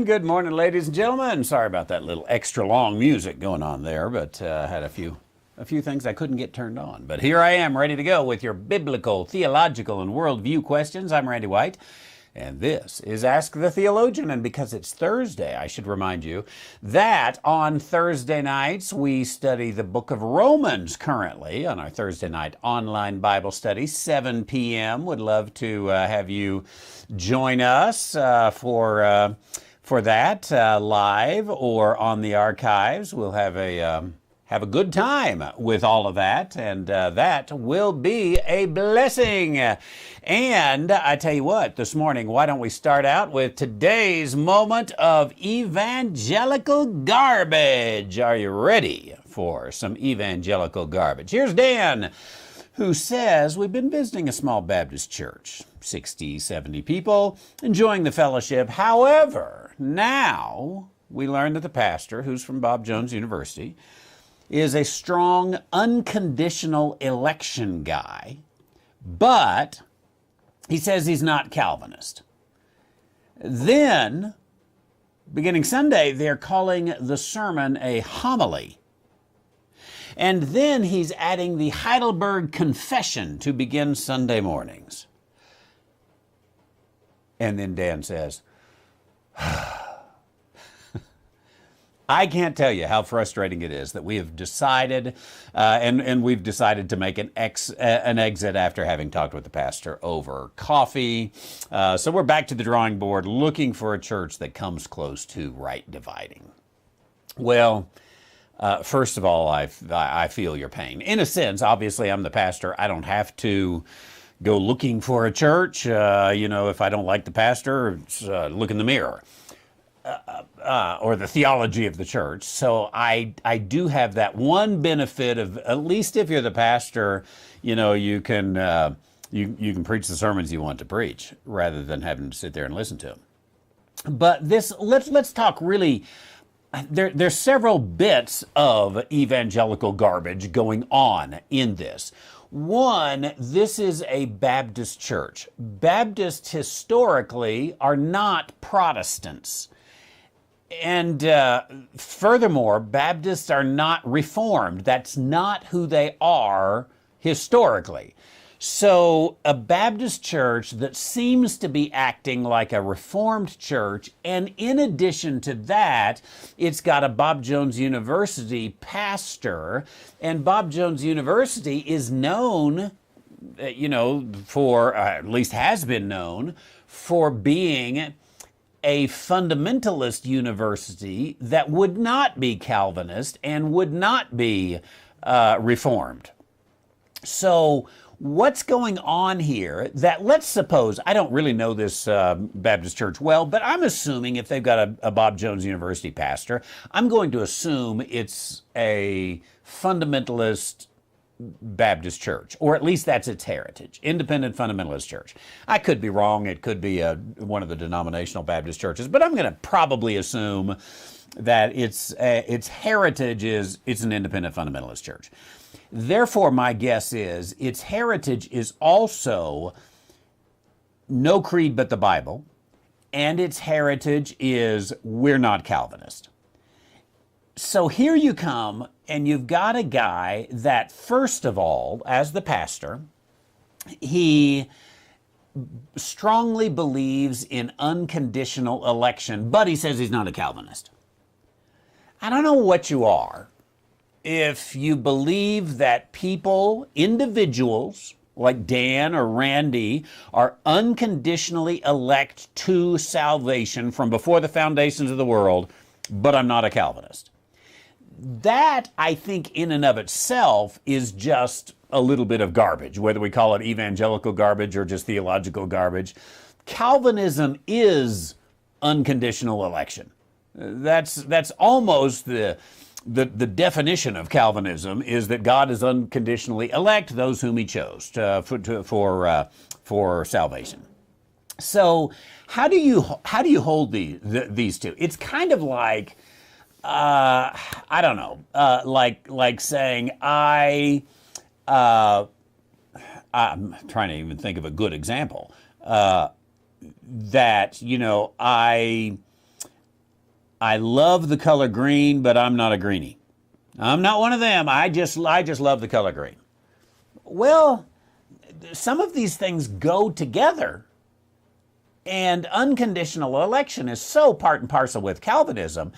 And good morning, ladies and gentlemen. Sorry about that little extra long music going on there, but had a few things I couldn't get turned on. But here I am, ready to go with your biblical, theological, and worldview questions. I'm Randy White, and this is Ask the Theologian. And because it's Thursday, I should remind you that on Thursday nights we study the book of Romans currently on our Thursday night online Bible study, 7 p.m. Would love to have you join us for that live or on the archives. We'll have a good time with all of that, and that will be a blessing. And I tell you what, this morning, why don't we start out with today's moment of evangelical garbage? Are you ready for some evangelical garbage? Here's Dan, who says, we've been visiting a small Baptist church, 60, 70 people, enjoying the fellowship. However, now we learn that the pastor, who's from Bob Jones University, is a strong, unconditional election guy, but he says he's not Calvinist. Then, beginning Sunday, they're calling the sermon a homily. And then he's adding the Heidelberg Confession to begin Sunday mornings. And then Dan says, I can't tell you how frustrating it is that we have decided, and we've decided to make an exit after having talked with the pastor over coffee. So we're back to the drawing board looking for a church that comes close to right dividing. Well, first of all, I feel your pain. In a sense, obviously, I'm the pastor. I don't have to go looking for a church. If I don't like the pastor, look in the mirror. Or the theology of the church. So I do have that one benefit of, at least if you're the pastor, you can preach the sermons you want to preach rather than having to sit there and listen to them. But let's talk really. There's several bits of evangelical garbage going on in this. One, this is a Baptist church. Baptists historically are not Protestants. And furthermore, Baptists are not Reformed. That's not who they are historically. So a Baptist church that seems to be acting like a Reformed church, and in addition to that, it's got a Bob Jones University pastor, and Bob Jones University is known, for, at least has been known, for being a fundamentalist university that would not be Calvinist and would not be Reformed. So what's going on here that, let's suppose, I don't really know this Baptist church well, but I'm assuming if they've got a Bob Jones University pastor, I'm going to assume it's a fundamentalist Baptist church, or at least that's its heritage, independent fundamentalist church. I could be wrong. It could be one of the denominational Baptist churches, but I'm going to probably assume that its heritage is it's an independent fundamentalist church. Therefore, my guess is its heritage is also no creed but the Bible, and its heritage is we're not Calvinist. So here you come, and you've got a guy that, first of all, as the pastor, he strongly believes in unconditional election, but he says he's not a Calvinist. I don't know what you are. If you believe that people, individuals, like Dan or Randy, are unconditionally elect to salvation from before the foundations of the world, but I'm not a Calvinist. That, I think, in and of itself is just a little bit of garbage, whether we call it evangelical garbage or just theological garbage. Calvinism is unconditional election. That's almost the definition of Calvinism, is that God is unconditionally elect those whom he chose for salvation. So how do you hold these two? It's kind of like, I don't know, like saying I'm trying to even think of a good example, that, I love the color green, but I'm not a greenie. I'm not one of them. I just love the color green. Well, some of these things go together. And unconditional election is so part and parcel with Calvinism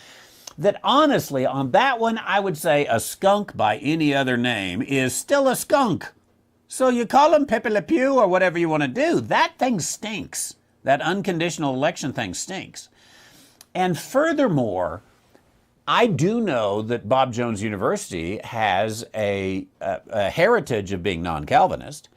that honestly, on that one, I would say a skunk by any other name is still a skunk. So you call him Pepe Le Pew or whatever you want to do. That thing stinks. That unconditional election thing stinks. And furthermore, I do know that Bob Jones University has a heritage of being non-Calvinist,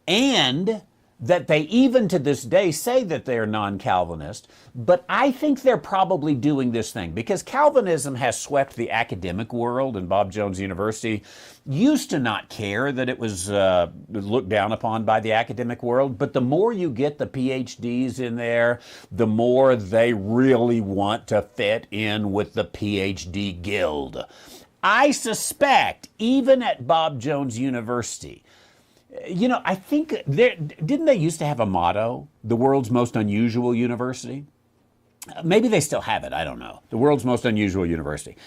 and that they even to this day say that they're non-Calvinist, but I think they're probably doing this thing because Calvinism has swept the academic world, and Bob Jones University used to not care that it was looked down upon by the academic world, but the more you get the PhDs in there, the more they really want to fit in with the PhD guild. I suspect, even at Bob Jones University, I think didn't they used to have a motto, the world's most unusual university? Maybe they still have it, I don't know. The world's most unusual university.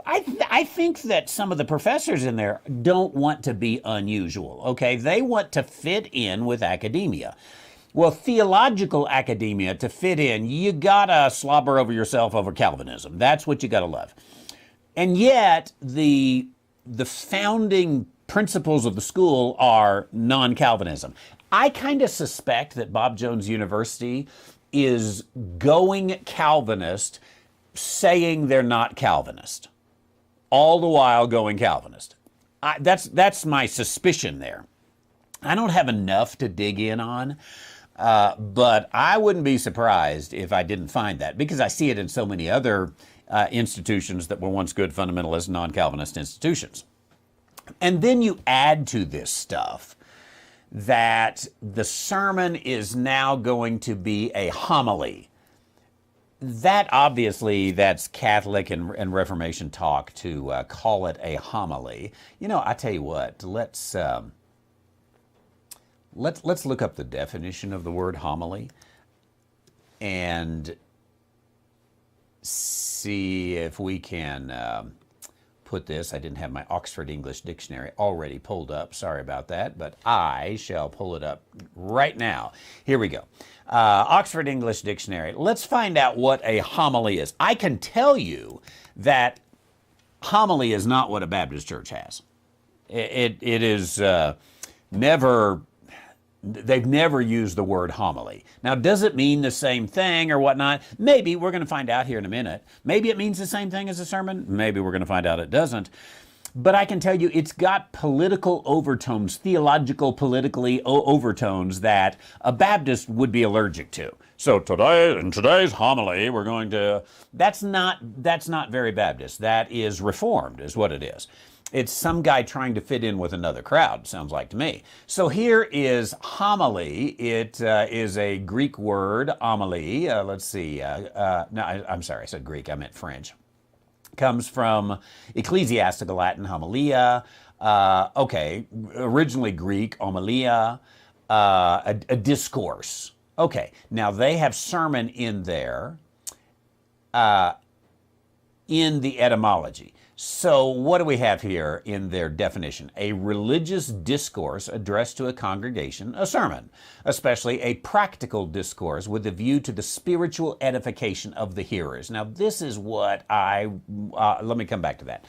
I think that some of the professors in there don't want to be unusual, okay? They want to fit in with academia. Well, theological academia, to fit in, you gotta slobber over yourself over Calvinism. That's what you gotta love. And yet, the founding principles of the school are non-Calvinism. I kind of suspect that Bob Jones University is going Calvinist, saying they're not Calvinist, all the while going Calvinist. That's my suspicion there. I don't have enough to dig in on, but I wouldn't be surprised if I didn't find that, because I see it in so many other institutions that were once good fundamentalist non-Calvinist institutions. And then you add to this stuff that the sermon is now going to be a homily. That obviously, that's Catholic and Reformation talk to call it a homily. I tell you what, let's look up the definition of the word homily and see if we can put this. I didn't have my Oxford English Dictionary already pulled up. Sorry about that, but I shall pull it up right now. Here we go. Oxford English Dictionary. Let's find out what a homily is. I can tell you that homily is not what a Baptist church has. It is never... They've never used the word homily. Now, does it mean the same thing or whatnot? Maybe. We're going to find out here in a minute. Maybe it means the same thing as a sermon. Maybe we're going to find out it doesn't. But I can tell you it's got political overtones, theological, politically overtones that a Baptist would be allergic to. So today, in today's homily, we're going to... That's not very Baptist. That is Reformed, is what it is. It's some guy trying to fit in with another crowd, sounds like to me. So here is homily. It is a Greek word, homilie. Let's see. No, I'm sorry, I said Greek. I meant French. Comes from ecclesiastical Latin, homilia. Originally Greek, homilia, a discourse. Okay, now they have sermon in there in the etymology. So what do we have here in their definition? A religious discourse addressed to a congregation, a sermon, especially a practical discourse with a view to the spiritual edification of the hearers. Now, this is what let me come back to that.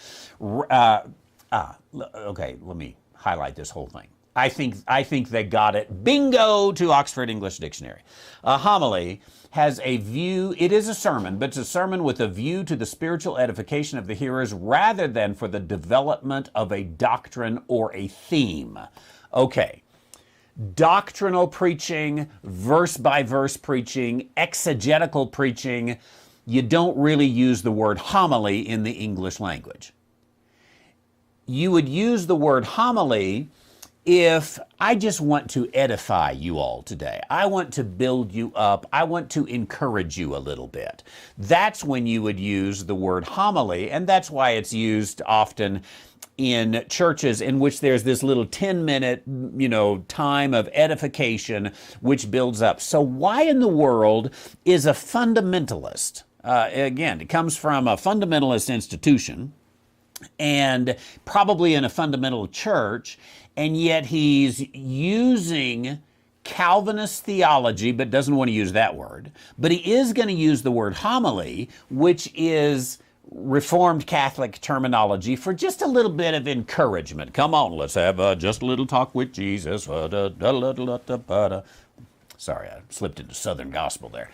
Okay, let me highlight this whole thing. I think they got it. Bingo to Oxford English Dictionary. A homily has a view, it is a sermon, but it's a sermon with a view to the spiritual edification of the hearers rather than for the development of a doctrine or a theme. Okay. Doctrinal preaching, verse by verse preaching, exegetical preaching, you don't really use the word homily in the English language. You would use the word homily if I just want to edify you all today. I want to build you up. I want to encourage you a little bit. That's when you would use the word homily, and that's why it's used often in churches in which there's this little 10-minute, time of edification which builds up. So why in the world is a fundamentalist Again, it comes from a fundamentalist institution and probably in a fundamental church, and yet he's using Calvinist theology, but doesn't want to use that word. But he is going to use the word homily, which is Reformed Catholic terminology for just a little bit of encouragement. Come on, let's have just a little talk with Jesus. Sorry, I slipped into Southern gospel there.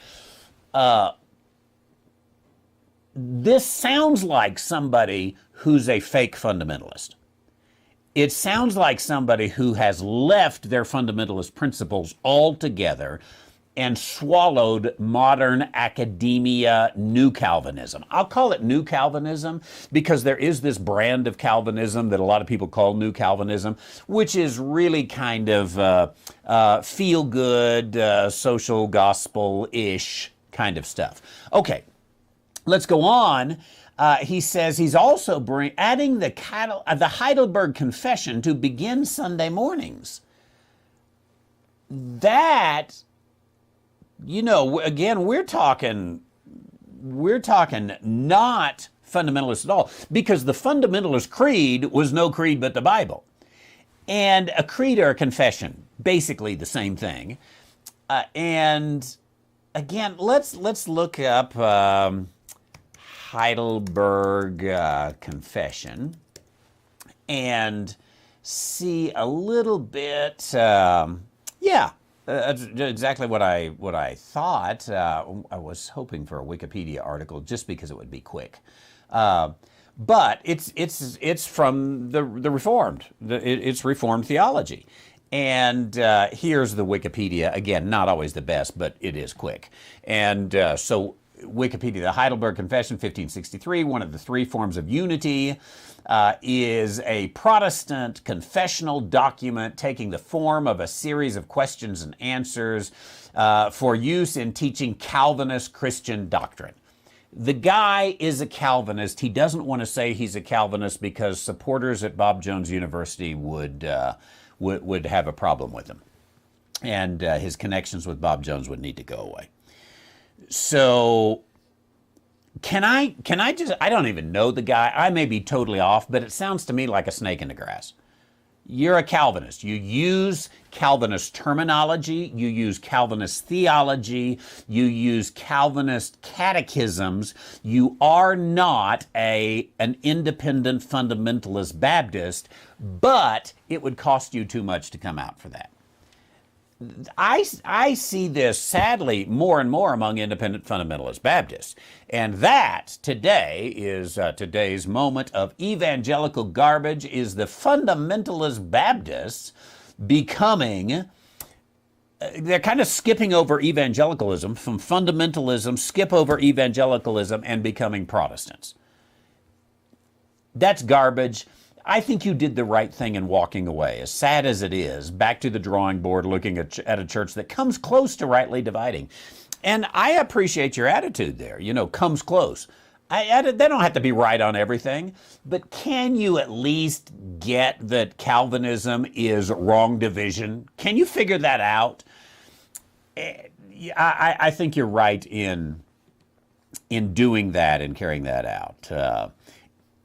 This sounds like somebody who's a fake fundamentalist. It sounds like somebody who has left their fundamentalist principles altogether and swallowed modern academia, New Calvinism. I'll call it New Calvinism because there is this brand of Calvinism that a lot of people call New Calvinism, which is really kind of feel-good, social gospel-ish kind of stuff. Okay, let's go on. He says he's also adding the Heidelberg Confession to begin Sunday mornings. That, again, we're talking not fundamentalist at all, because the fundamentalist creed was no creed but the Bible. And a creed or a confession, basically the same thing. And again, let's look up Heidelberg Confession and see a little bit. Exactly what I thought. I was hoping for a Wikipedia article just because it would be quick, but it's from the Reformed. It's Reformed theology. And here's the Wikipedia. Again, not always the best, but it is quick. And so Wikipedia, the Heidelberg Confession, 1563, one of the three forms of unity, is a Protestant confessional document taking the form of a series of questions and answers for use in teaching Calvinist Christian doctrine. The guy is a Calvinist. He doesn't want to say he's a Calvinist because supporters at Bob Jones University would have a problem with him. And his connections with Bob Jones would need to go away. So can I just, I don't even know the guy. I may be totally off, but it sounds to me like a snake in the grass. You're a Calvinist. You 's Calvinist terminology. You use Calvinist theology. You use Calvinist catechisms. You are not an independent fundamentalist Baptist, but it would cost you too much to come out for that. I see this, sadly, more and more among independent fundamentalist Baptists. And that, today, is today's moment of evangelical garbage, is the fundamentalist Baptists becoming, they're kind of skipping over evangelicalism, from fundamentalism, skip over evangelicalism, and becoming Protestants. That's garbage. I think you did the right thing in walking away, as sad as it is, back to the drawing board looking at a church that comes close to rightly dividing. And I appreciate your attitude there, comes close. They don't have to be right on everything, but can you at least get that Calvinism is wrong division? Can you figure that out? I think you're right in doing that and carrying that out.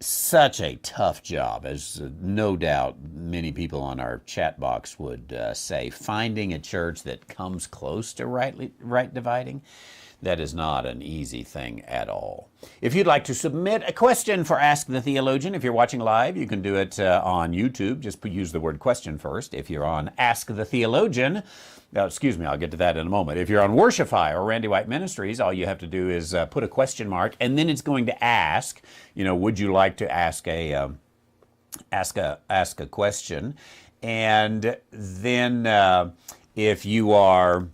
Such a tough job, as no doubt many people on our chat box would say. Finding a church that comes close to right dividing, that is not an easy thing at all. If you'd like to submit a question for Ask the Theologian, if you're watching live, you can do it on YouTube. Just use the word question first. If you're on Ask the Theologian, I'll get to that in a moment. If you're on Worshipify or Randy White Ministries, all you have to do is put a question mark, and then it's going to ask, would you like to ask a question? And then if you are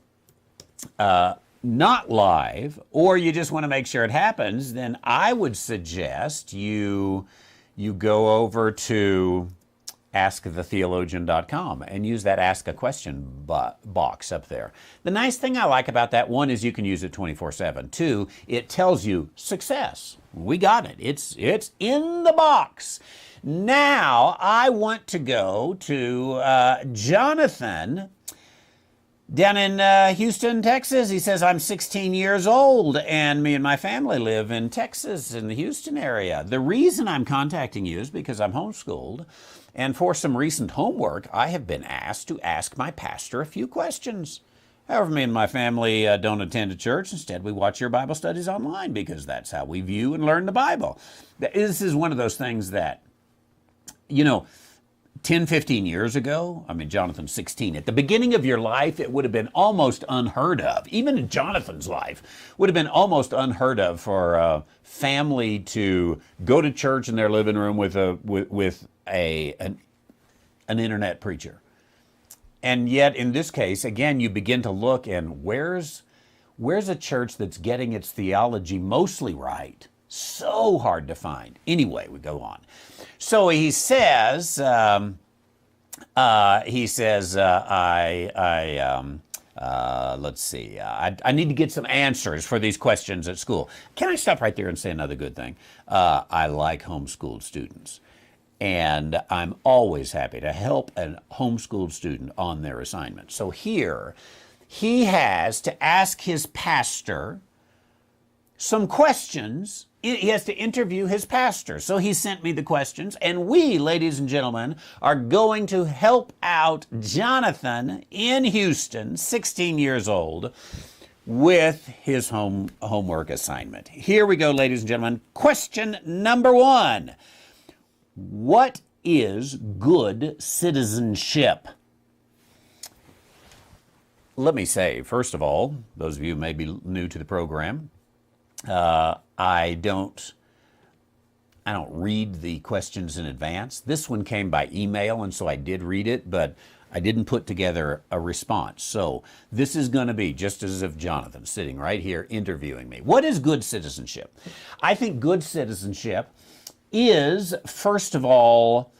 not live, or you just want to make sure it happens, then I would suggest you go over to askthetheologian.com and use that ask a question box up there. The nice thing I like about that, one, is you can use it 24/7. Two, it tells you success. We got it. It's in the box. Now I want to go to Jonathan. Down in Houston, Texas, he says, I'm 16 years old and me and my family live in Texas in the Houston area. The reason I'm contacting you is because I'm homeschooled, and for some recent homework, I have been asked to ask my pastor a few questions. However, me and my family don't attend a church. Instead, we watch your Bible studies online because that's how we view and learn the Bible. This is one of those things that, 10, 15 years ago, Jonathan's 16. At the beginning of your life, it would have been almost unheard of. Even in Jonathan's life, would have been almost unheard of for a family to go to church in their living room with an internet preacher. And yet, in this case, again, you begin to look and where's a church that's getting its theology mostly right? So hard to find. Anyway, we go on. So he says, let's see, I need to get some answers for these questions at school. Can I stop right there and say another good thing? I like homeschooled students. And I'm always happy to help a homeschooled student on their assignment. So here, he has to ask his pastor some questions. He has to interview his pastor. So he sent me the questions, and we, ladies and gentlemen, are going to help out Jonathan in Houston, 16 years old, with his homework assignment. Here we go, ladies and gentlemen. Question number 1. What is good citizenship? Let me say, first of all, those of you who may be new to the program, I don't read the questions in advance. This one came by email, and so I did read it, but I didn't put together a response. So this is going to be just as if Jonathan sitting right here interviewing me. What is good citizenship? I think good citizenship is, first of all,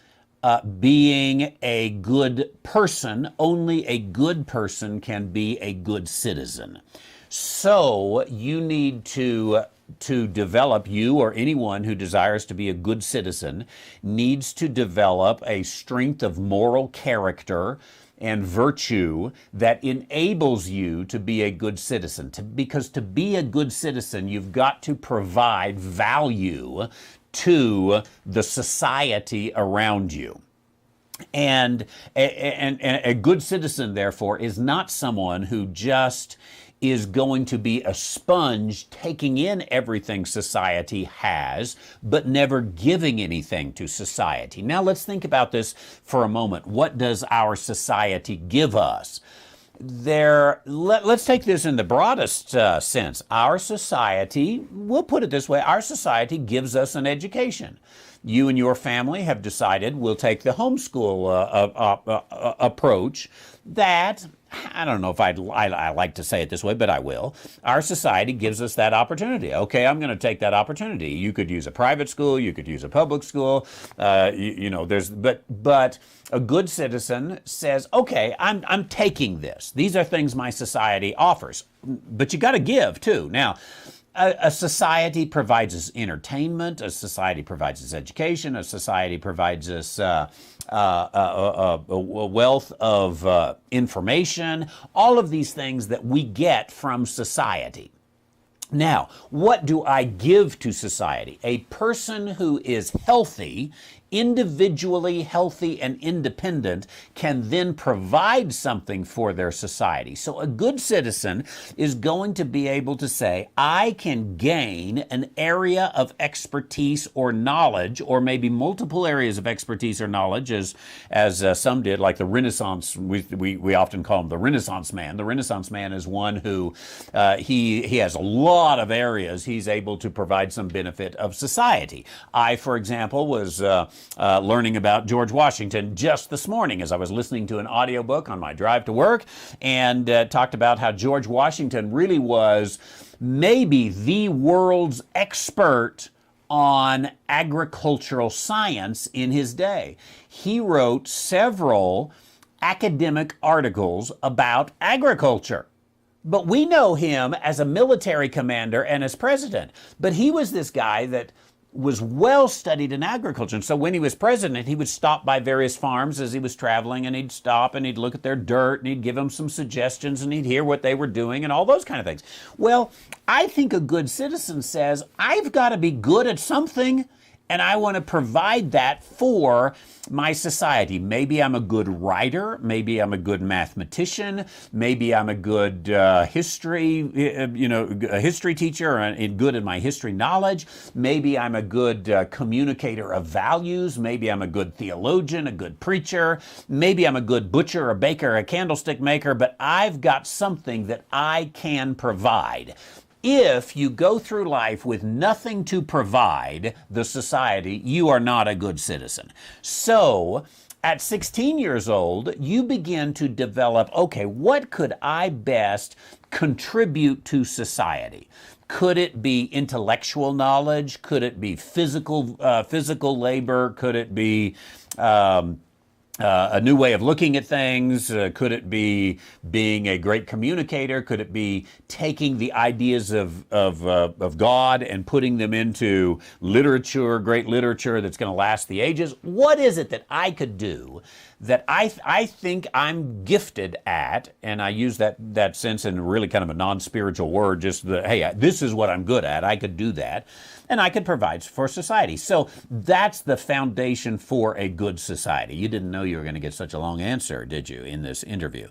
being a good person. Only a good person can be a good citizen. So you need to develop, you or anyone who desires to be a good citizen needs to develop a strength of moral character and virtue that enables you to be a good citizen. Because to be a good citizen, you've got to provide value to the society around you. And a good citizen, therefore, is not someone who just is going to be a sponge taking in everything society has, but never giving anything to society. Now let's think about this for a moment. What does our society give us? Let's take this in the broadest sense. Our society, we'll put it this way, our society gives us an education. You and your family have decided we'll take the homeschool approach that, I don't know if I like to say it this way, but I will. Our society gives us that opportunity. Okay, I'm going to take that opportunity. You could use a private school, you could use a public school, but a good citizen says, okay, I'm taking this. These are things my society offers, but you got to give too. Now, a society provides us entertainment, a society provides us education, a society provides us a wealth of information, all of these things that we get from society. Now, what do I give to society? A person who is healthy, individually healthy and independent, can then provide something for their society. So a good citizen is going to be able to say, I can gain an area of expertise or knowledge, or maybe multiple areas of expertise or knowledge, as some did, like the Renaissance. We often call him the Renaissance man. The Renaissance man is one who he has a lot of areas he's able to provide some benefit of society. I, for example, was learning about George Washington just this morning as I was listening to an audiobook on my drive to work, and talked about how George Washington really was maybe the world's expert on agricultural science in his day. He wrote several academic articles about agriculture. But we know him as a military commander and as president. But he was this guy that was well studied in agriculture. And so when he was president, he would stop by various farms as he was traveling, and he'd stop and he'd look at their dirt and he'd give them some suggestions and he'd hear what they were doing and all those kind of things. Well, I think a good citizen says, I've got to be good at something, and I want to provide that for my society. Maybe I'm a good writer. Maybe I'm a good mathematician. Maybe I'm a good history teacher and good in my history knowledge. Maybe I'm a good communicator of values. Maybe I'm a good theologian, a good preacher. Maybe I'm a good butcher, a baker, a candlestick maker, but I've got something that I can provide. If you go through life with nothing to provide the society, you are not a good citizen. So, at 16 years old, you begin to develop, okay, what could I best contribute to society? Could it be intellectual knowledge? Could it be physical labor? Could it be a new way of looking at things? Could it be being a great communicator? Could it be taking the ideas of God and putting them into literature, great literature that's going to last the ages? What is it that I could do that I think I'm gifted at? And I use that sense in really kind of a non-spiritual word, just that, hey, this is what I'm good at. I could do that. And I could provide for society. So that's the foundation for a good society. You didn't know you were going to get such a long answer, did you, in this interview?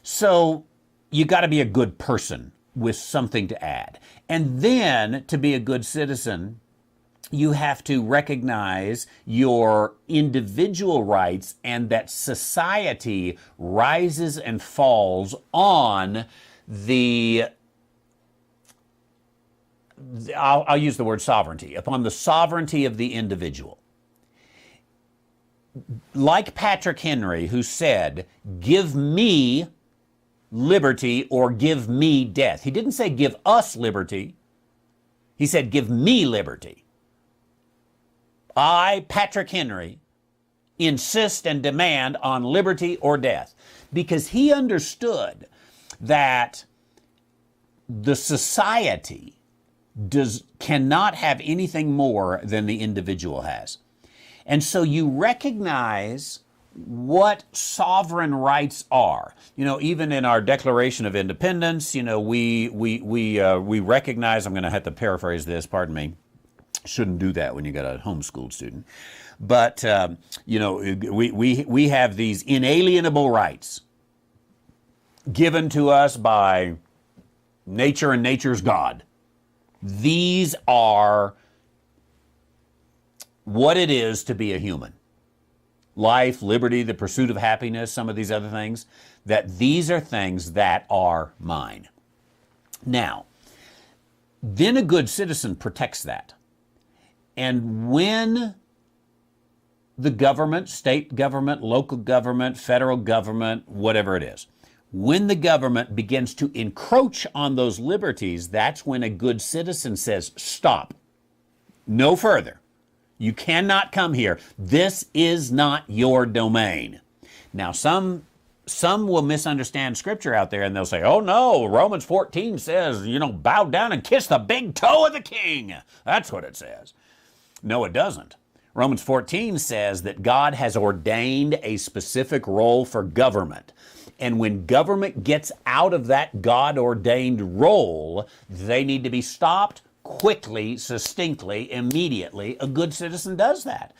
So you got to be a good person with something to add. And then to be a good citizen, you have to recognize your individual rights and that society rises and falls on I'll use the word sovereignty, upon the sovereignty of the individual. Like Patrick Henry, who said, give me liberty or give me death. He didn't say give us liberty. He said, give me liberty. I, Patrick Henry, insist and demand on liberty or death, because he understood that the society cannot have anything more than the individual has. And so you recognize what sovereign rights are. You know, even in our Declaration of Independence, you know, we recognize, I'm going to have to paraphrase this, pardon me. Shouldn't do that when you got a homeschooled student. But, you know, we have these inalienable rights given to us by nature and nature's God. These are what it is to be a human. Life, liberty, the pursuit of happiness, some of these other things, that these are things that are mine. Now, then a good citizen protects that. And when the government, state government, local government, federal government, whatever it is, when the government begins to encroach on those liberties, that's when a good citizen says, stop, no further. You cannot come here. This is not your domain. Now, some will misunderstand Scripture out there, and they'll say, oh no, Romans 14 says, you know, bow down and kiss the big toe of the king. That's what it says. No, it doesn't. Romans 14 says that God has ordained a specific role for government. And when government gets out of that God-ordained role, they need to be stopped quickly, succinctly, immediately. A good citizen does that.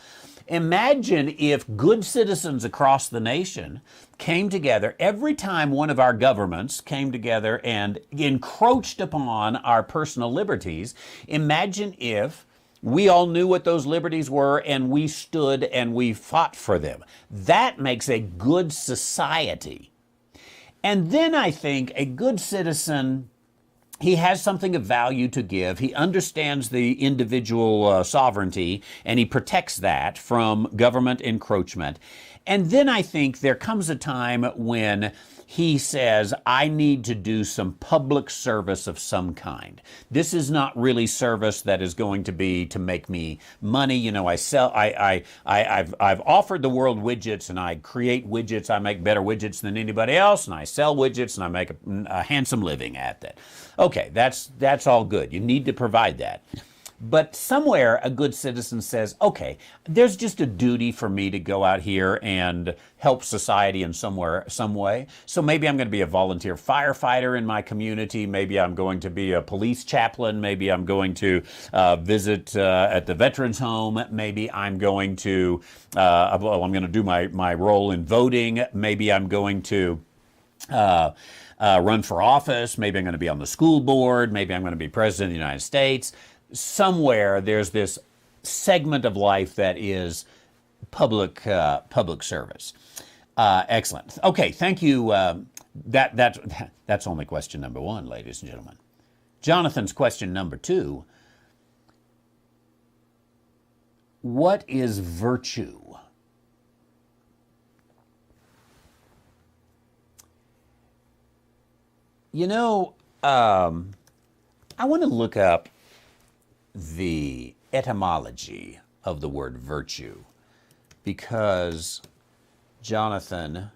Imagine if good citizens across the nation came together every time one of our governments came together and encroached upon our personal liberties. Imagine if we all knew what those liberties were and we stood and we fought for them. That makes a good society. And then I think a good citizen, he has something of value to give. He understands the individual sovereignty, and he protects that from government encroachment. And then I think there comes a time when he says, I need to do some public service of some kind. This is not really service that is going to be to make me money. You know, I've offered the world widgets, and I create widgets. I make better widgets than anybody else, and I sell widgets, and I make a handsome living at that. Okay, that's all good. You need to provide that. But somewhere a good citizen says, okay, there's just a duty for me to go out here and help society in some way. So maybe I'm going to be a volunteer firefighter in my community. Maybe I'm going to be a police chaplain. Maybe I'm going to visit at the veterans home. Maybe I'm going to, I'm going to do my role in voting. Maybe I'm going to run for office. Maybe I'm going to be on the school board. Maybe I'm going to be president of the United States. Somewhere there's this segment of life that is public service. Excellent. Okay, thank you. That's only question number one, ladies and gentlemen. Jonathan's question number two. What is virtue? You know, I want to look up the etymology of the word virtue, because Jonathan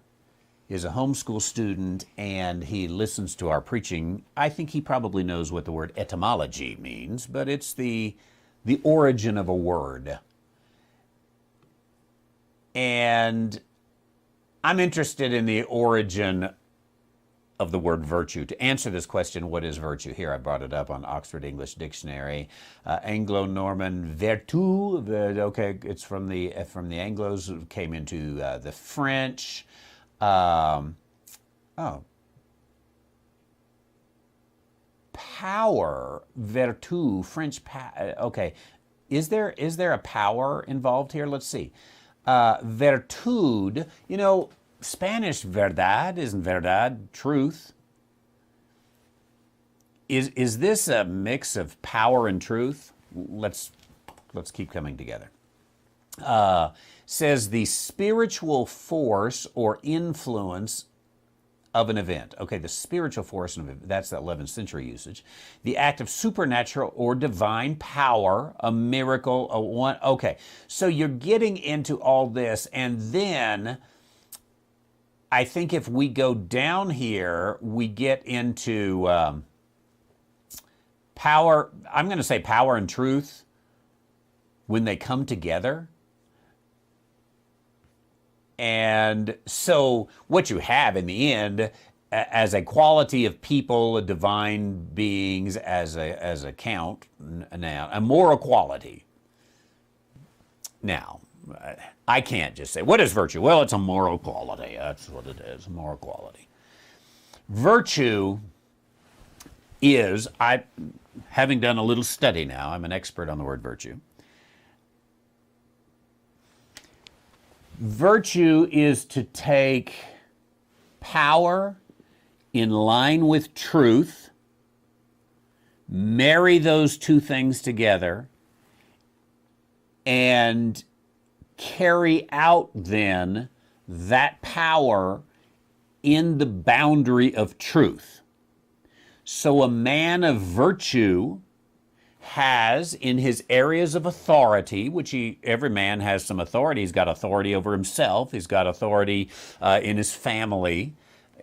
is a homeschool student and he listens to our preaching. I think he probably knows what the word etymology means, but it's the origin of a word. And I'm interested in the origin of the word virtue. To answer this question, what is virtue? Here, I brought it up on Oxford English Dictionary. Anglo-Norman vertu, okay, it's from the Anglos, came into the French. Power, vertu, French, okay. Is there a power involved here? Let's see. Virtud, you know, Spanish verdad, isn't verdad truth? Is this a mix of power and truth? Let's keep coming together. Says the spiritual force or influence of an event. Okay, the spiritual force of an event, that's the 11th century usage. The act of supernatural or divine power, a miracle, a one. Okay, so you're getting into all this, and then I think if we go down here, we get into power. I'm going to say power and truth when they come together. And so what you have in the end, as a quality of people, divine beings, as a count, now a moral quality. Now, I can't just say, what is virtue? Well, it's a moral quality. That's what it is, a moral quality. Virtue is, having done a little study now, I'm an expert on the word virtue. Virtue is to take power in line with truth, marry those two things together, and carry out then that power in the boundary of truth. So a man of virtue has in his areas of authority, which every man has some authority. He's got authority over himself. He's got authority in his family.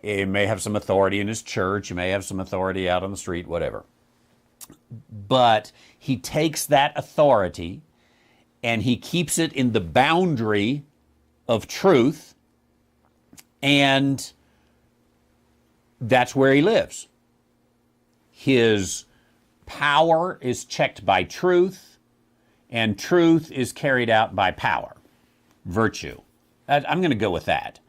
He may have some authority in his church. He may have some authority out on the street, whatever. But he takes that authority and he keeps it in the boundary of truth, and that's where he lives. His power is checked by truth, and truth is carried out by power, virtue. I'm going to go with that.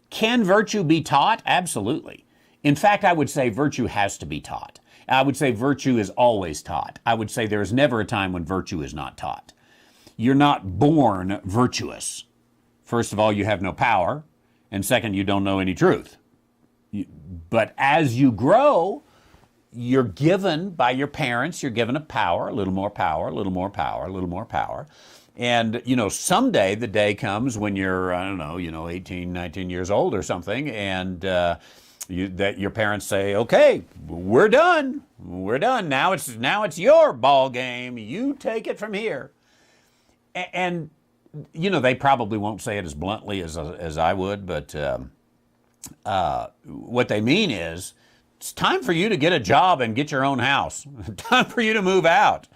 Can virtue be taught? Absolutely. In fact, I would say virtue has to be taught. I would say virtue is always taught. I would say there is never a time when virtue is not taught. You're not born virtuous. First of all, you have no power, and second, you don't know any truth. But as you grow, you're given by your parents, you're given a power, a little more power, a little more power, a little more power. And, someday the day comes when you're, 18, 19 years old or something, and that your parents say, okay, we're done. We're done. Now it's your ball game. You take it from here. And, they probably won't say it as bluntly as I would, but what they mean is, it's time for you to get a job and get your own house. Time for you to move out.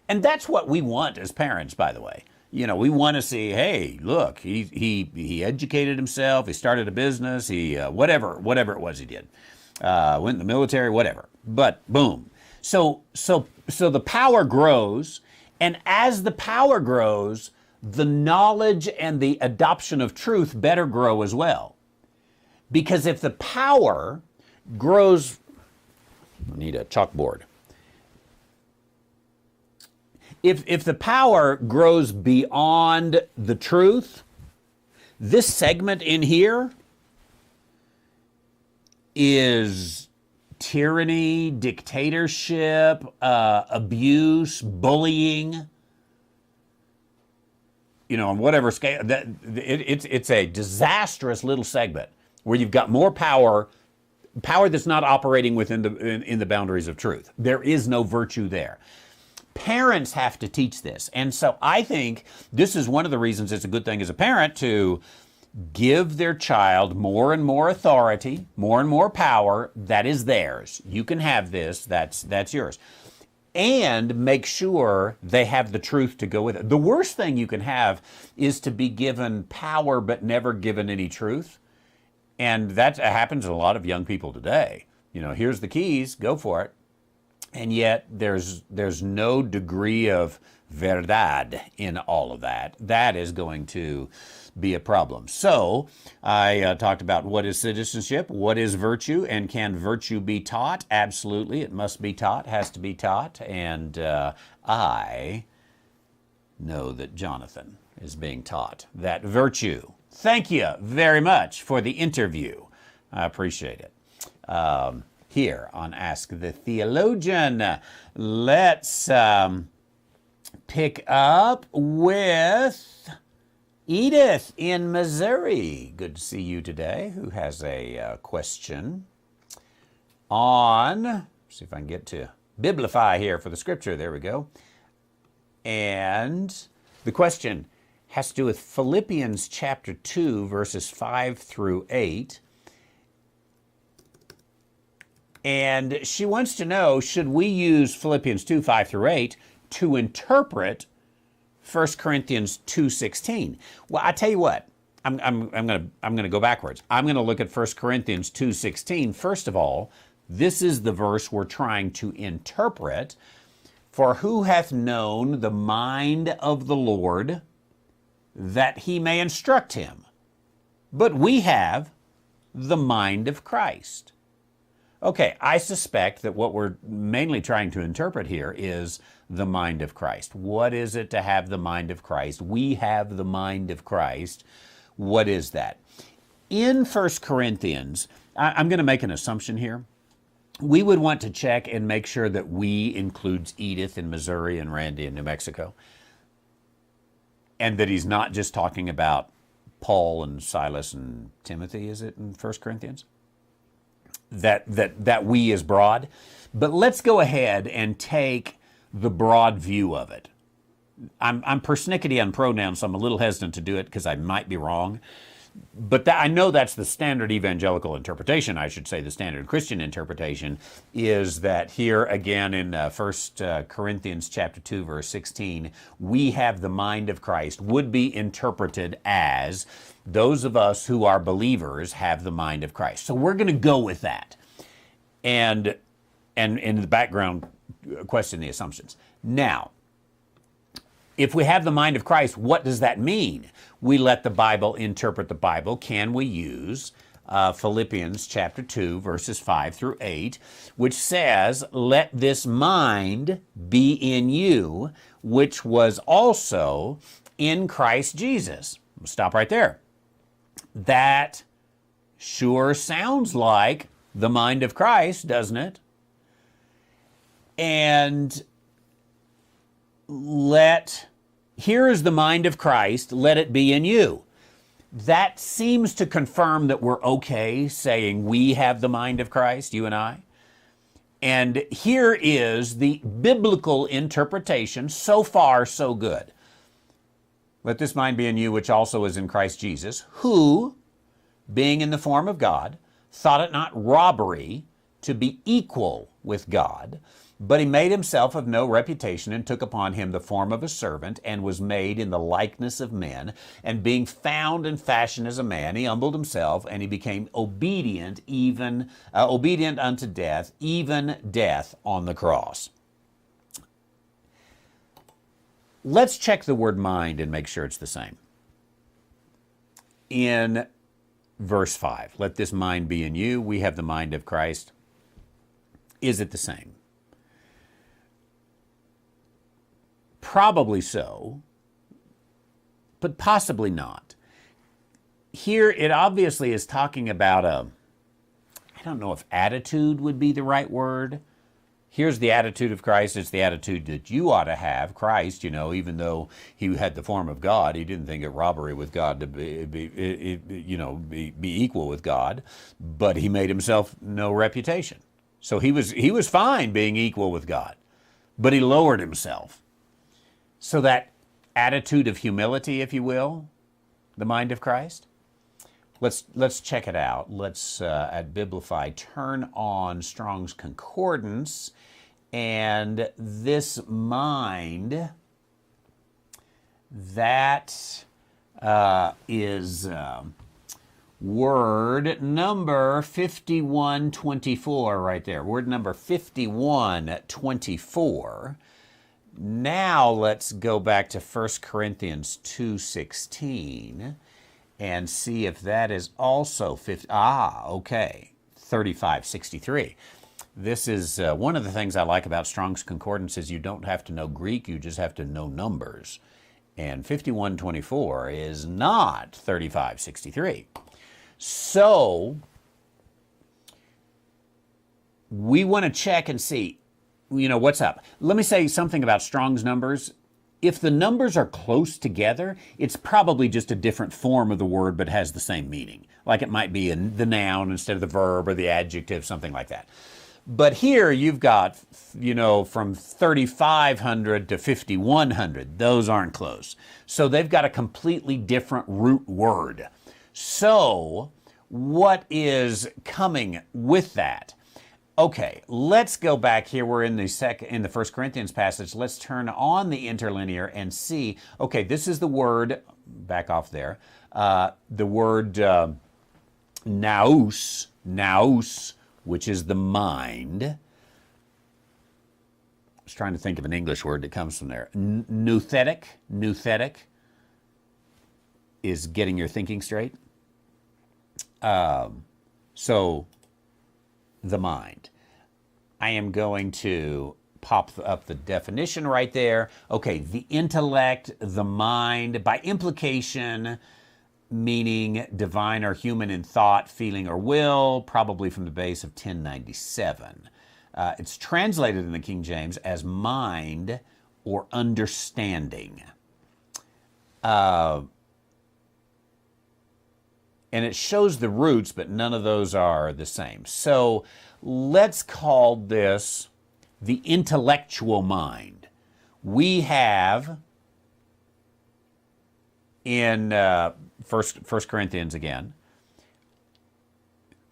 And that's what we want as parents, by the way. You know, we want to see, hey, look, he educated himself, he started a business, he whatever it was he did, went in the military, whatever. But boom, so the power grows, and as the power grows, the knowledge and the adoption of truth better grow as well. Because if the power grows, I need a chalkboard. If the power grows beyond the truth, this segment in here is tyranny, dictatorship, abuse, bullying, you know, on whatever scale. It's a disastrous little segment where you've got more power that's not operating within in the boundaries of truth. There is no virtue there. Parents have to teach this. And so I think this is one of the reasons it's a good thing as a parent to give their child more and more authority, more and more power that is theirs. You can have this, that's yours. And make sure they have the truth to go with it. The worst thing you can have is to be given power but never given any truth. And that happens to a lot of young people today. You know, here's the keys, go for it. And yet there's no degree of verdad in all of that. That is going to be a problem. So I talked about what is citizenship, what is virtue, and can virtue be taught? Absolutely, it must be taught, has to be taught. And I know that Jonathan is being taught that virtue. Thank you very much for the interview. I appreciate it. Here on Ask the Theologian, let's pick up with Edith in Missouri. Good to see you today, who has a question on, see if I can get to Biblify here for the scripture. There we go. And the question has to do with Philippians chapter 2, verses 5 through 8. And she wants to know, should we use Philippians 2, 5 through 8 to interpret 1 Corinthians 2:16? Well, I tell you what, I'm going to go backwards. I'm going to look at 1 Corinthians 2:16. First of all, this is the verse we're trying to interpret. For who hath known the mind of the Lord, that he may instruct him? But we have the mind of Christ. Okay, I suspect that what we're mainly trying to interpret here is the mind of Christ. What is it to have the mind of Christ? We have the mind of Christ. What is that? In 1 Corinthians, I'm going to make an assumption here. We would want to check and make sure that we includes Edith in Missouri and Randy in New Mexico. And that he's not just talking about Paul and Silas and Timothy, is it, in 1 Corinthians? That we is broad. But let's go ahead and take the broad view of it. I'm persnickety on pronouns, so I'm a little hesitant to do it because I might be wrong. But I know that's the standard evangelical interpretation. I should say the standard Christian interpretation is that here again in 1 Corinthians chapter 2, verse 16, we have the mind of Christ would be interpreted as those of us who are believers have the mind of Christ. So we're going to go with that. And in the background, question the assumptions. Now, if we have the mind of Christ, what does that mean? We let the Bible interpret the Bible. Can we use Philippians chapter 2, verses 5 through 8, which says, let this mind be in you, which was also in Christ Jesus. We'll stop right there. That sure sounds like the mind of Christ, doesn't it? And here is the mind of Christ, let it be in you. That seems to confirm that we're okay saying we have the mind of Christ, you and I. And here is the biblical interpretation. So far, so good. Let this mind be in you, which also is in Christ Jesus, who, being in the form of God, thought it not robbery to be equal with God, But he made himself of no reputation and took upon him the form of a servant and was made in the likeness of men. And being found and fashioned as a man, he humbled himself and he became obedient, obedient unto death, even death on the cross. Let's check the word mind and make sure it's the same. In verse 5, let this mind be in you. We have the mind of Christ. Is it the same? Probably so, but possibly not. Here it obviously is talking about I don't know if attitude would be the right word. Here's the attitude of Christ. It's the attitude that you ought to have. Christ, even though he had the form of God, he didn't think it robbery with God to be equal with God, but he made himself no reputation. So he was fine being equal with God, but he lowered himself. So that attitude of humility, if you will, the mind of Christ. Let's check it out. Let's, at Biblify, turn on Strong's Concordance, and this mind, that is word number 5124 right there. Word number 5124. Now let's go back to 1 Corinthians 2:16. and see if that is also 3563. This is one of the things I like about Strong's Concordance is you don't have to know Greek, you just have to know numbers. And 5124 is not 3563. So we want to check and see, what's up. Let me say something about Strong's numbers. If the numbers are close together, it's probably just a different form of the word but has the same meaning. Like it might be the noun instead of the verb or the adjective, something like that. But here you've got, from 3,500 to 5,100. Those aren't close. So they've got a completely different root word. So what is coming with that? Okay, let's go back here. We're in the 1 Corinthians passage. Let's turn on the interlinear and see. Okay, this is the word, back off there, the word nous, which is the mind. I was trying to think of an English word that comes from there. Nouthetic is getting your thinking straight. So the mind. I am going to pop up the definition right there. Okay, the intellect, the mind, by implication, meaning divine or human in thought, feeling, or will, probably from the base of 1097. It's translated in the King James as mind or understanding. And it shows the roots, but none of those are the same. So let's call this the intellectual mind. We have in 1 Corinthians again,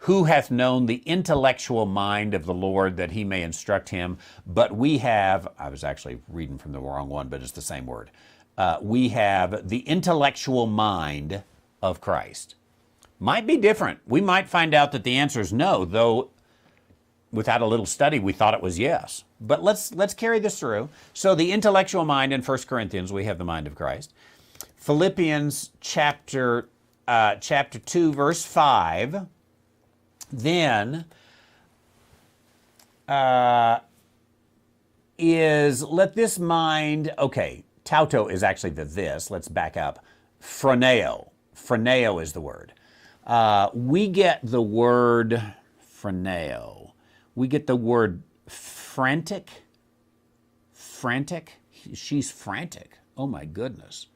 who hath known the intellectual mind of the Lord that he may instruct him? But we have, I was actually reading from the wrong one, but it's the same word. We have the intellectual mind of Christ. Might be different. We might find out that the answer is no, though without a little study we thought it was yes. But let's carry this through. So the intellectual mind in 1 Corinthians, we have the mind of Christ. Philippians chapter 2, verse 5, then is let this mind, okay, tauto is actually the this, let's back up. Phroneo is the word. We get the word phroneo. We get the word frantic. She's frantic. Oh my goodness.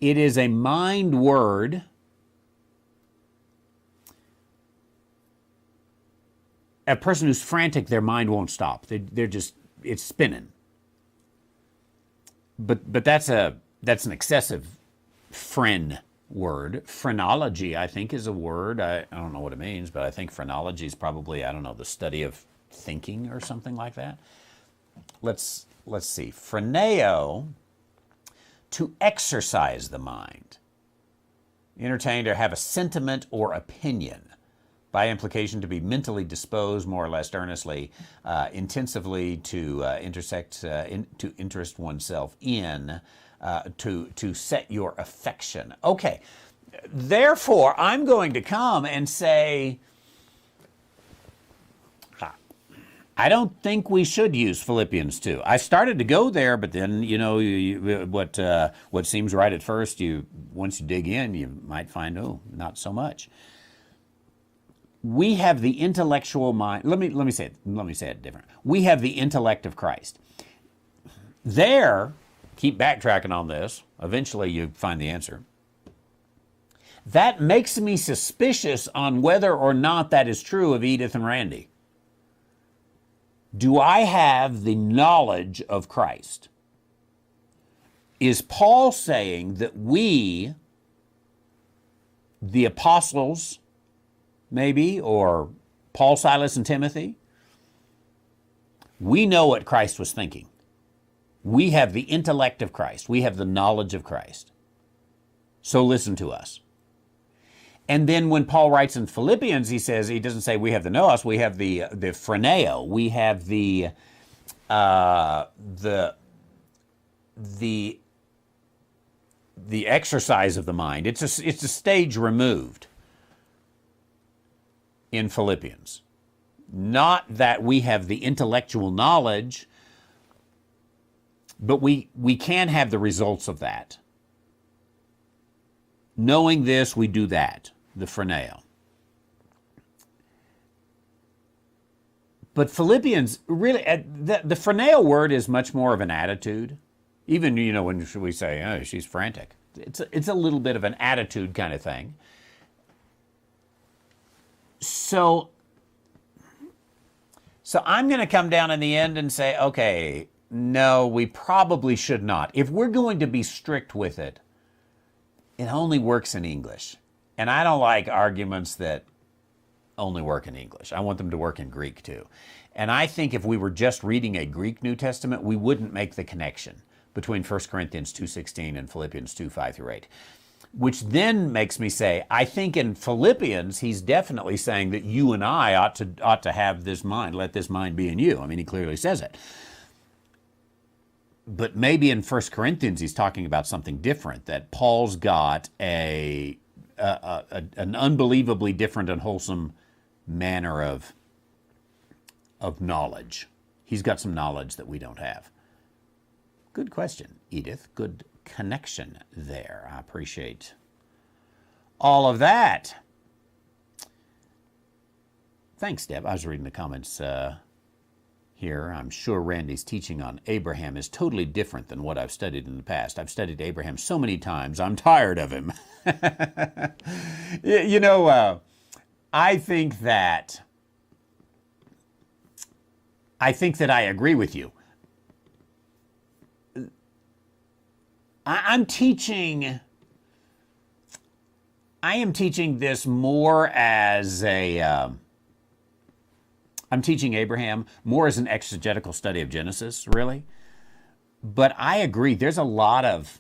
It is a mind word. A person who's frantic, their mind won't stop. They're just, it's spinning. But that's an excessive phren word. Phrenology, I think, is a word. I don't know what it means, but I think phrenology is probably, I don't know, the study of thinking or something like that. Let's see. Phreneo, to exercise the mind. Entertain or have a sentiment or opinion. By implication, to be mentally disposed, more or less earnestly, intensively, to to interest oneself in, to set your affection. Okay, therefore, I'm going to come and say, I don't think we should use Philippians 2. I started to go there, but then, what seems right at first, once you dig in, you might find, oh, not so much. We have the intellectual mind. Let me say it different. We have the intellect of Christ. There, keep backtracking on this. Eventually, you find the answer. That makes me suspicious on whether or not that is true of Edith and Randy. Do I have the knowledge of Christ? Is Paul saying that we, the apostles, maybe, or Paul, Silas, and Timothy, we know what Christ was thinking. We have the intellect of Christ. We have the knowledge of Christ. So listen to us. And then when Paul writes in Philippians, he doesn't say we have the nous, we have the phreneo, we have the exercise of the mind. It's a stage removed in Philippians. Not that we have the intellectual knowledge, but we can have the results of that. Knowing this, we do that, the phreneo. But Philippians, really, the phreneo word is much more of an attitude. Even, when we say, oh, she's frantic. It's a little bit of an attitude kind of thing. So I'm going to come down in the end and say, okay, no, we probably should not. If we're going to be strict with it, it only works in English. And I don't like arguments that only work in English. I want them to work in Greek too. And I think if we were just reading a Greek New Testament, we wouldn't make the connection between 1 Corinthians 2:16 and Philippians 2:5-8. Which then makes me say, I think in Philippians, he's definitely saying that you and I ought to have this mind. Let this mind be in you. I mean, he clearly says it. But maybe in 1 Corinthians, he's talking about something different, that Paul's got an unbelievably different and wholesome manner of knowledge. He's got some knowledge that we don't have. Good question, Edith. Good connection there. I appreciate all of that. Thanks, Deb. I was reading the comments here. I'm sure Randy's teaching on Abraham is totally different than what I've studied in the past. I've studied Abraham so many times, I'm tired of him. I think that I agree with you. I am teaching this more as I'm teaching Abraham more as an exegetical study of Genesis, really. But I agree, there's a lot of,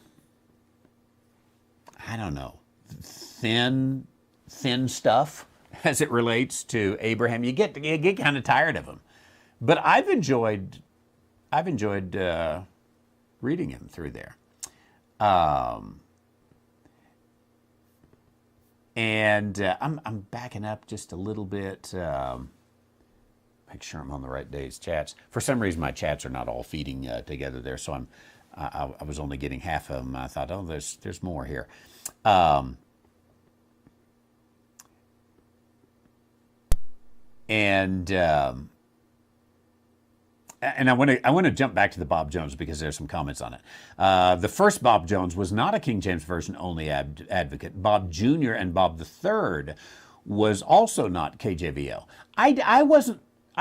I don't know, thin stuff as it relates to Abraham. You get kind of tired of him. But I've enjoyed reading him through there. I'm backing up just a little bit. Make sure I'm on the right day's chats. For some reason, my chats are not all feeding together there, so I was only getting half of them. I thought, oh, there's more here. And I want to jump back to the Bob Jones because there's some comments on it. The first Bob Jones was not a King James Version only advocate. Bob Jr. and Bob III was also not KJVO. I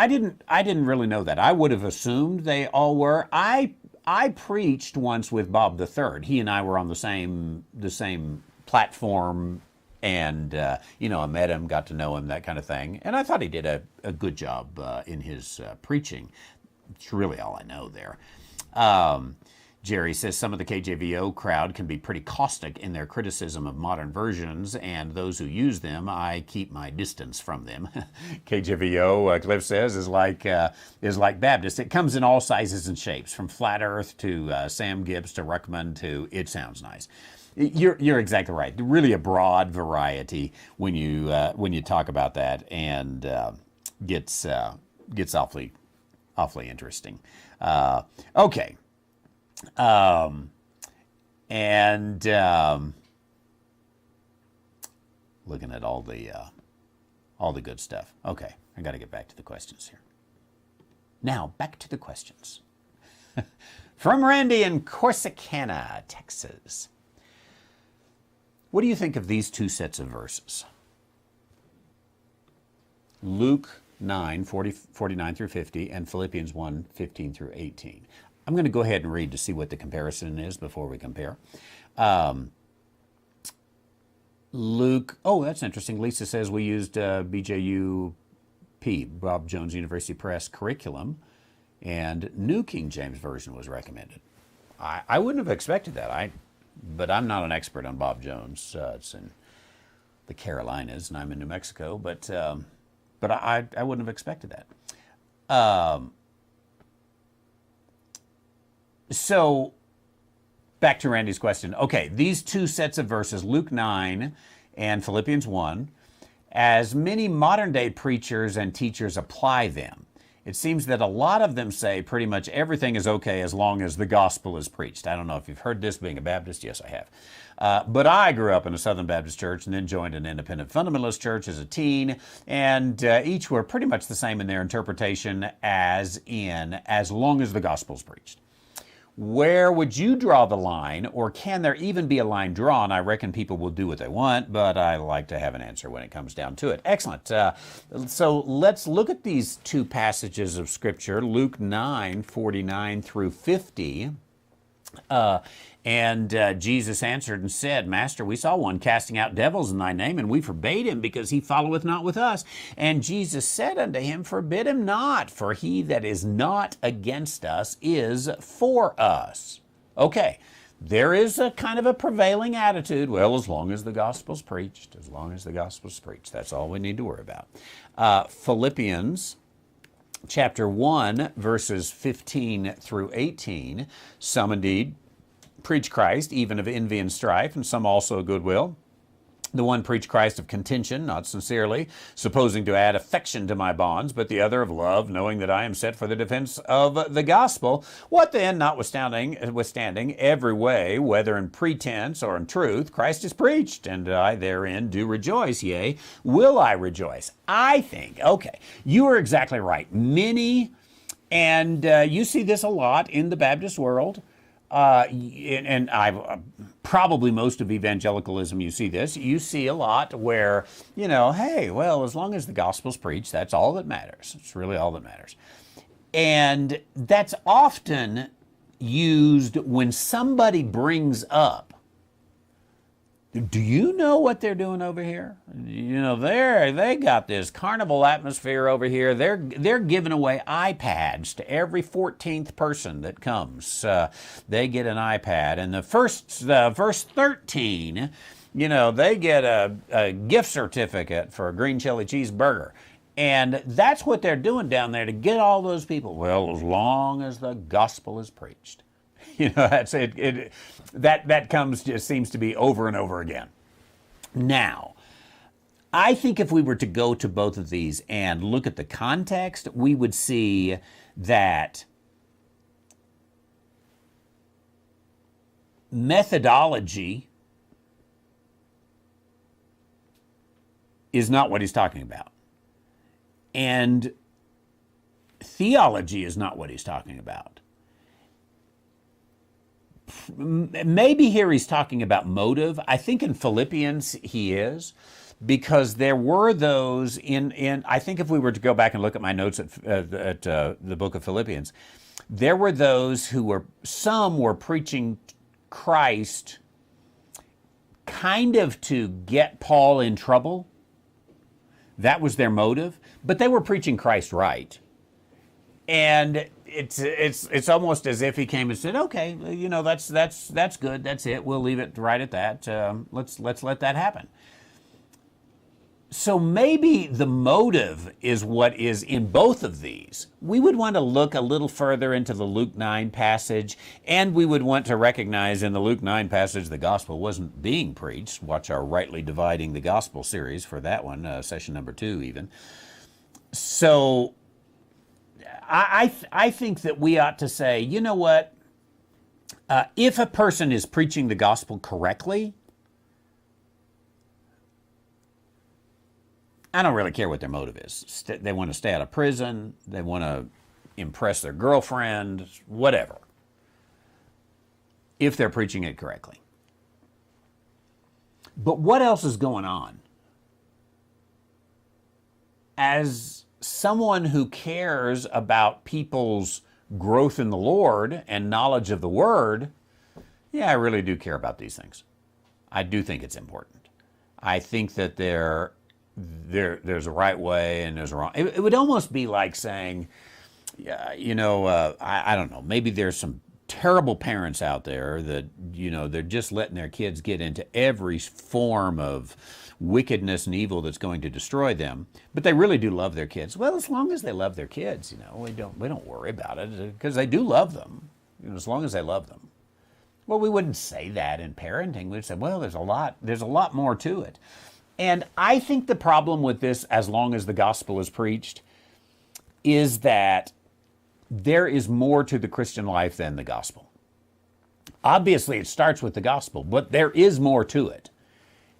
didn't really know that. I would have assumed they all were. I preached once with Bob III. He and I were on the same platform, and I met him, got to know him, that kind of thing. And I thought he did a good job in his preaching. It's really all I know there. Jerry says some of the KJVO crowd can be pretty caustic in their criticism of modern versions, and those who use them, I keep my distance from them. KJVO, Cliff says, is like Baptist. It comes in all sizes and shapes, from Flat Earth to Sam Gibbs to Ruckman to It Sounds Nice. You're exactly right. Really a broad variety when you talk about that, and gets awfully interesting. Okay. Looking at all the good stuff. Okay, I got to get back to the questions here. Now, back to the questions. From Randy in Corsicana, Texas. What do you think of these two sets of verses? Luke 9, 49 through 50, and Philippians 1, 15 through 18. I'm going to go ahead and read to see what the comparison is before we compare. Luke, that's interesting. Lisa says we used BJUP, Bob Jones University Press curriculum, and New King James Version was recommended. I wouldn't have expected that, but I'm not an expert on Bob Jones. It's in the Carolinas, and I'm in New Mexico, but I wouldn't have expected that. So, back to Randy's question. Okay, these two sets of verses, Luke 9 and Philippians 1, as many modern-day preachers and teachers apply them, it seems that a lot of them say pretty much everything is okay as long as the gospel is preached. I don't know if you've heard this, being a Baptist. Yes, I have. But I grew up in a Southern Baptist church and then joined an independent fundamentalist church as a teen, and each were pretty much the same in their interpretation as long as the gospel is preached. Where would you draw the line, or can there even be a line drawn? I reckon people will do what they want, but I like to have an answer when it comes down to it. Excellent. So let's look at these two passages of Scripture, Luke 9, 49 through 50. And Jesus answered and said, Master, we saw one casting out devils in thy name, and we forbade him, because he followeth not with us. And Jesus said unto him, Forbid him not, for he that is not against us is for us. Okay, there is a kind of a prevailing attitude. Well, as long as the gospel's preached, that's all we need to worry about. Philippians chapter 1, verses 15 through 18, some indeed preach Christ, even of envy and strife, and some also of goodwill. The one preach Christ of contention, not sincerely, supposing to add affection to my bonds, but the other of love, knowing that I am set for the defense of the gospel. What then, withstanding every way, whether in pretense or in truth, Christ is preached, and I therein do rejoice, yea, will I rejoice. I think, okay, you are exactly right. Many, and you see this a lot in the Baptist world, and I've probably most of evangelicalism, you see this. You see a lot where, hey, well, as long as the gospel's preached, that's all that matters. It's really all that matters. And that's often used when somebody brings up, do you know what they're doing over here? They got this carnival atmosphere over here. They're giving away iPads to every 14th person that comes. They get an iPad, and the verse 13, they get a gift certificate for a green chili cheeseburger. And that's what they're doing down there to get all those people. Well, as long as the gospel is preached. That's it. That just seems to be over and over again. Now, I think if we were to go to both of these and look at the context, we would see that methodology is not what he's talking about. And theology is not what he's talking about. Maybe here he's talking about motive. I think in Philippians he is, because there were those I think if we were to go back and look at my notes at the book of Philippians, there were those some were preaching Christ kind of to get Paul in trouble. That was their motive, but they were preaching Christ right. And it's almost as if he came and said, "Okay, that's good. That's it. We'll leave it right at that. Let's let that happen." So maybe the motive is what is in both of these. We would want to look a little further into the Luke 9 passage, and we would want to recognize in the Luke 9 passage the gospel wasn't being preached. Watch our Rightly Dividing the Gospel series for that one, session number 2 even. So I think that we ought to say, you know what? If a person is preaching the gospel correctly, I don't really care what their motive is. They want to stay out of prison. They want to impress their girlfriend, whatever. If they're preaching it correctly. But what else is going on? As someone who cares about people's growth in the Lord and knowledge of the Word, yeah, I really do care about these things. I do think it's important. I think that there's a right way and there's a wrong. It would almost be like saying, I don't know, maybe there's some terrible parents out there that, they're just letting their kids get into every form of wickedness and evil that's going to destroy them, but they really do love their kids. Well, as long as they love their kids, we don't worry about it because they do love them, as long as they love them. Well, we wouldn't say that in parenting. We'd say, well, there's a lot more to it. And I think the problem with this, as long as the gospel is preached, is that there is more to the Christian life than the gospel. Obviously, it starts with the gospel, but there is more to it.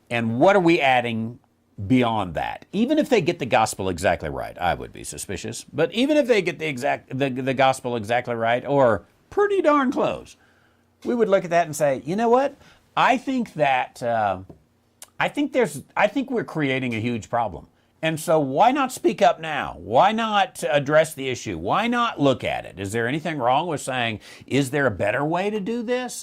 And what are we adding beyond that? Even if they get the gospel exactly right, I would be suspicious. But even if they get the gospel exactly right, or pretty darn close, we would look at that and say, you know what? I think we're creating a huge problem. And so why not speak up now? Why not address the issue? Why not look at it? Is there anything wrong with saying, is there a better way to do this?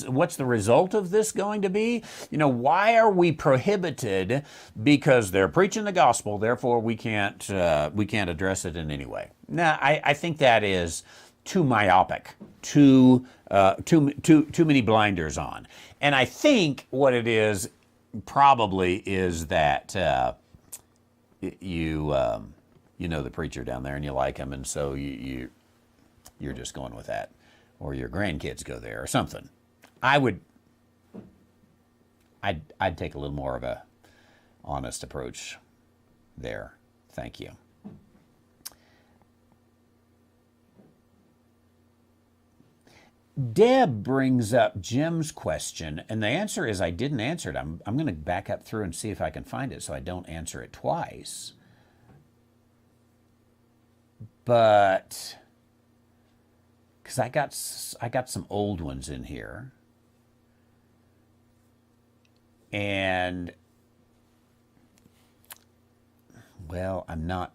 What's the result of this going to be? Why are we prohibited because they're preaching the gospel, therefore we can't address it in any way? Now, I think that is too myopic, too many blinders on. And I think what it is probably is that you know the preacher down there and you like him, and so you're just going with that, or your grandkids go there or something. I'd take a little more of a honest approach there. Thank you. Deb brings up Jim's question, and the answer is I didn't answer it. I'm going to back up through and see if I can find it so I don't answer it twice. But because I got some old ones in here, and well, I'm not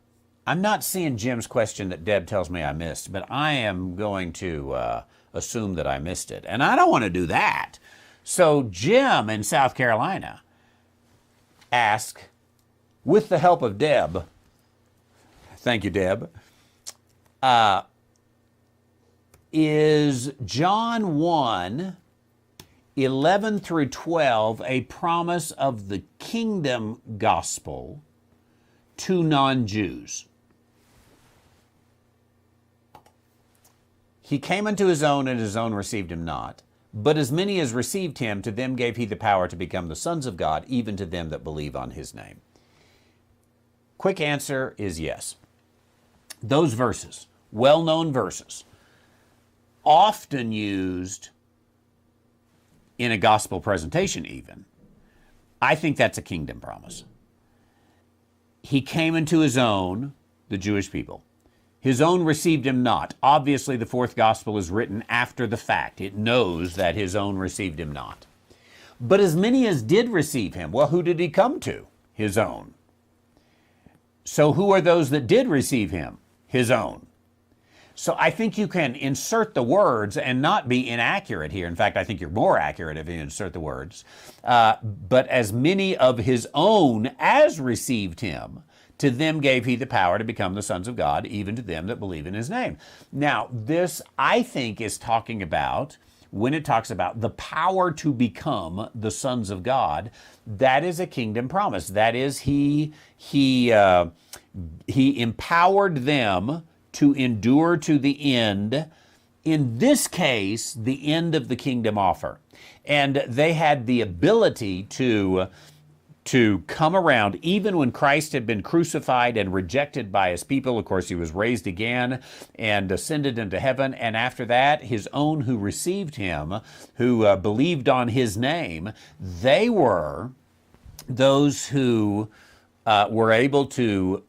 seeing Jim's question that Deb tells me I missed, but I am going to assume that I missed it. And I don't want to do that. So Jim in South Carolina asked, with the help of Deb, thank you, Deb, is John 1:11 through 12 a promise of the kingdom gospel to non-Jews? He came unto his own, and his own received him not. But as many as received him, to them gave he the power to become the sons of God, even to them that believe on his name. Quick answer is yes. Those verses, well-known verses, often used in a gospel presentation even, I think that's a kingdom promise. He came into his own, the Jewish people. His own received him not. Obviously, the fourth gospel is written after the fact. It knows that his own received him not. But as many as did receive him, well, who did he come to? His own. So who are those that did receive him? His own. So I think you can insert the words and not be inaccurate here. In fact, I think you're more accurate if you insert the words. But as many of his own as received him, to them gave he the power to become the sons of God, even to them that believe in his name. Now, this, I think, is talking about, when it talks about the power to become the sons of God, that is a kingdom promise. That is, he empowered them to endure to the end, in this case, the end of the kingdom offer. And they had the ability to come around, even when Christ had been crucified and rejected by his people. Of course, he was raised again and ascended into heaven. And after that, his own who received him, who believed on his name, they were those who were able to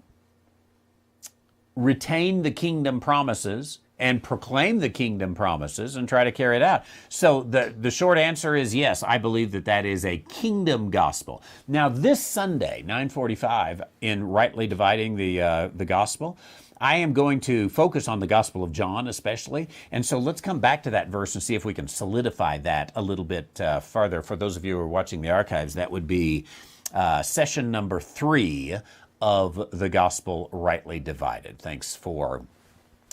retain the kingdom promises and proclaim the kingdom promises and try to carry it out. So the short answer is yes, I believe that that is a kingdom gospel. Now this Sunday, 9:45, in Rightly Dividing the Gospel, I am going to focus on the Gospel of John especially. And so let's come back to that verse and see if we can solidify that a little bit further. For those of you who are watching the archives, that would be session number 3 of the Gospel Rightly Divided. Thanks for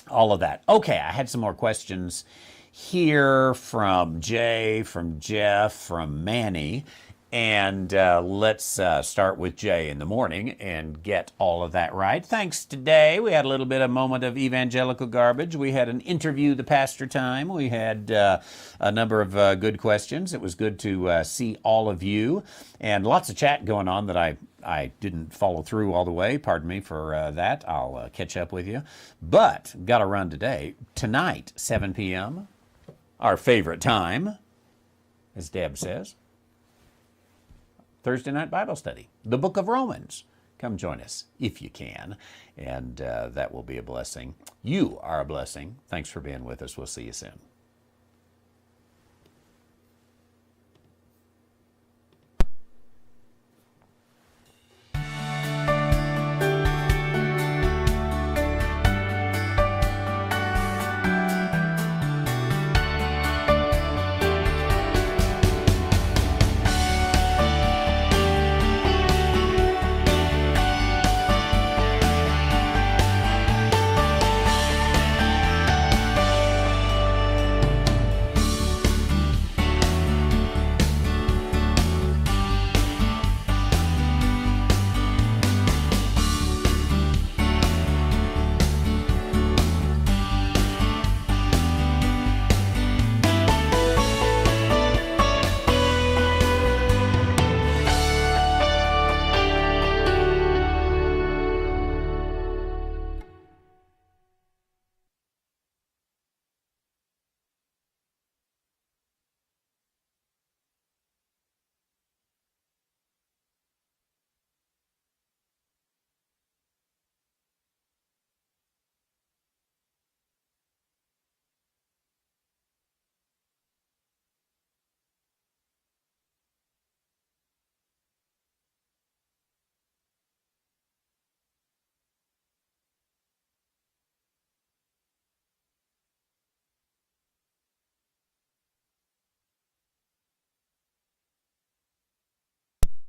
all of that. Okay, I had some more questions here from Jay, from Jeff, from Manny. And let's start with Jay in the morning and get all of that right. Thanks today. We had a little bit of moment of evangelical garbage. We had an interview the pastor time. We had a number of good questions. It was good to see all of you. And lots of chat going on that I didn't follow through all the way. Pardon me for that. I'll catch up with you. But got to run today. Tonight, 7 p.m., our favorite time, as Deb says. Thursday night Bible study, the book of Romans. Come join us if you can, and that will be a blessing. You are a blessing. Thanks for being with us. We'll see you soon.